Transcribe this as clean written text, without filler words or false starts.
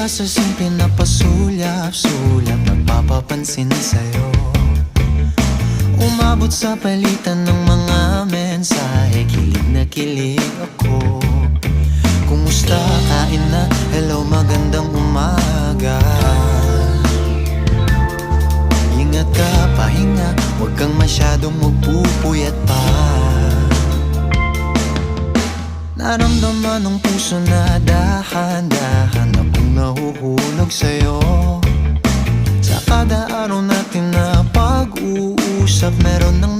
sa simple na pasulyap-sulyap, nagpapapansin sa'yo. Umabot sa palitan ng mga mensahe, kilig na kilig ako. Kumusta, kain na, hello, magandang umaga. Ingat ka, pahinga, huwag kang masyadong magpupuyat pa. Naramdaman ng puso na dahan-dahan akong nahuhulog sa'yo. Sa kada araw natin na pag-uusap, meron nang